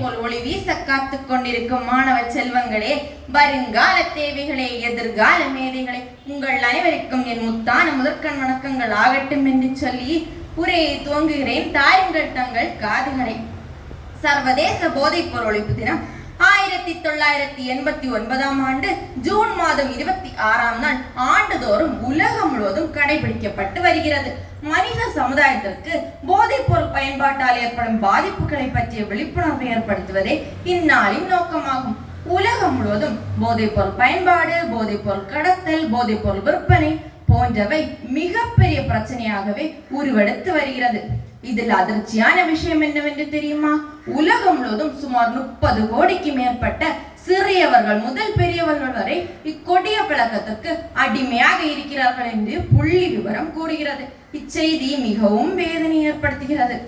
போல் ஒளி வீச காத்துக் கொண்டிருக்கும் மாணவ செல்வங்களே, வருங்கால தேவைகளே, எதிர்கால மேதைகளே, உங்கள் அனைவருக்கும் என் முத்தான முதற்கண் வணக்கங்கள் ஆகட்டும் என்று சொல்லி உரையை துவங்குகிறேன். தாருங்கள் தங்கள் காதுகளை. சர்வதேச போதைப் பொருள் ஒழிப்பு தினம் 1989 ஆண்டு ஜூன் மாதம் 26ஆம் நாள் ஆண்டுதோறும் உலகம் முழுவதும் கடைபிடிக்கப்பட்டு வருகிறது. மனித சமுதாயத்திற்கு போதைப் பொருள் பயன்பாட்டால் ஏற்படும் பாதிப்புகளை பற்றிய விழிப்புணர்வை ஏற்படுத்துவதே இந்நாளின் நோக்கமாகும். உலகம் முழுவதும் போதைப் பொருள் பயன்பாடு, போதைப் பொருள் கடத்தல், போதைப் பொருள் விற்பனை போன்றவை மிகப்பெரிய பிரச்சனையாகவே உருவெடுத்து வருகிறது. இதில் அதிர்ச்சியான விஷயம் என்னவென்று தெரியுமா? உலகம் முழுவதும் சுமார் 30 கோடிக்கு மேற்பட்ட சிறியவர்கள் முதல் பெரியவர்கள் வரை இக்கொடிய பழக்கத்திற்கு அடிமையாக இருக்கிறார்கள் என்று புள்ளி விவரம் கூறுகிறது. இச்செய்தி மிகவும் வேதனை ஏற்படுத்துகிறது.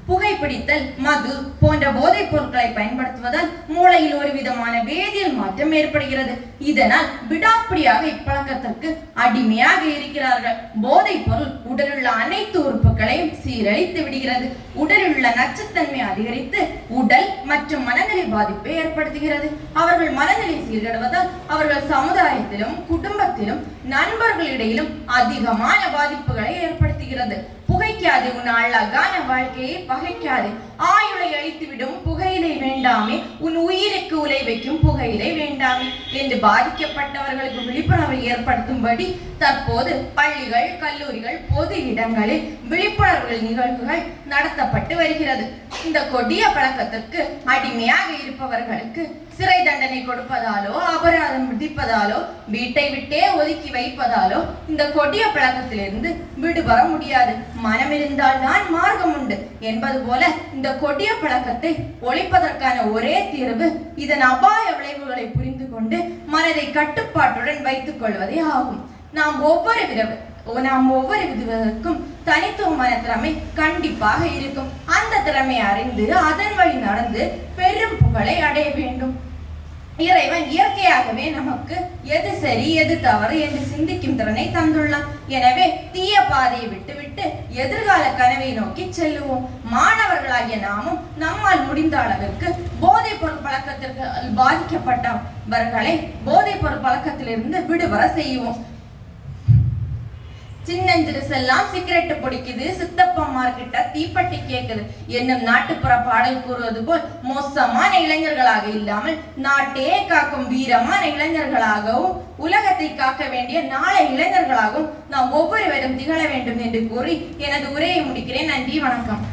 புகைப்பிடித்தல், மது போன்ற போதைப் பொருட்களை பயன்படுத்துவதால் மூளையில் ஒரு விதமான வேதியியல் மாற்றம் ஏற்படுகிறது. இதனால் விடாப்பிடியாக இப்பழக்கத்திற்கு அடிமையாக இருக்கிறார்கள். போதைப் பொருள் உடலுள்ள அனைத்து உறுப்புகளையும் சீரழித்து விடுகிறது. உடலில் உள்ள நச்சுத்தன்மை அதிகரித்து உடல் மற்றும் மனநிலை பாதிப்பை ஏற்படுத்துகிறது. அவர்கள் மனநிலை சீர்கெடுவதால் அவர்கள் சமுதாயத்திலும் குடும்பத்திலும் நண்பர்களிடையிலும் அதிகமான பாதிப்புகளை ஏற்படுத்துகிறது. புகைக்காது உன் அழகான வாழ்க்கையை பகைக்காது, ஆயுளை அழித்துவிடும் புகையிலை வேண்டாமே, உன் உயிருக்கு உலை வைக்கும் புகையிலை வேண்டாமே என்று பாதிக்கப்பட்டவர்களுக்கு விழிப்புணர்வை ஏற்படுத்தும்படி தற்போது பள்ளிகள், கல்லூரிகள், பொது இடங்களில் விழிப்புணர்வு நிகழ்வுகள் நடத்தப்பட்டு வருகிறது. இந்த கொடிய பழக்கத்திற்கு அடிமையாக இருப்பவர்களுக்கு சிறை தண்டனை கொடுப்பதாலோ, அபராதம் விதிப்பதாலோ, வீட்டை விட்டே ஒதுக்கி வைப்பதாலோ இந்த கொடிய பழக்கத்திலிருந்து விடுபட முடியாது. மனம் இருந்தால் தான் மார்க்கம் உண்டு என்பது போல இந்த கொடிய பழக்கத்தை ஒழிப்பதற்கான ஒரே தீர்வு இதன் அபாய விளைவுகளை புரிந்து கொண்டு மனதை கட்டுப்பாட்டுடன் வைத்துக் கொள்வதே ஆகும். நாம் ஒவ்வொரு விதத்திற்கும் தனித்துவமான திறமை கண்டிப்பாக இருக்கும். அந்த திறமை அறிந்து அதன் வழி நடந்து பெரும் புகழை அடைய வேண்டும். இறைவன் இயற்கையாகவே நமக்கு எது சரி எது தவறு என்று சிந்திக்கும் திறனை தந்துள்ளான். எனவே தீய பாதையை விட்டுவிட்டு எதிர்கால கனவை நோக்கி செல்லுவோம். மாணவர்களாகிய நாமும் நம்மால் முடிந்த அளவிற்கு போதைப் பொருள் பழக்கத்திற்கு பாதிக்கப்பட்டவர்களை போதைப் பொருள் பழக்கத்திலிருந்து விடுபட செய்வோம். சின்னஞ்சிறுசெல்லாம் சிகரெட்டு பிடிக்குது, சித்தப்பம்மார்கிட்ட தீப்பட்டி கேட்குது என்னும் நாட்டுப்புற பாடல் கூறுவது போல் மோசமான இளைஞர்களாக இல்லாமல் நாட்டே காக்கும் வீரமான இளைஞர்களாகவும் உலகத்தை காக்க வேண்டிய நாளை இளைஞர்களாகவும் நாம் ஒவ்வொருவரும் திகழ வேண்டும் என்று கூறி எனது உரையை முடிக்கிறேன். நன்றி, வணக்கம்.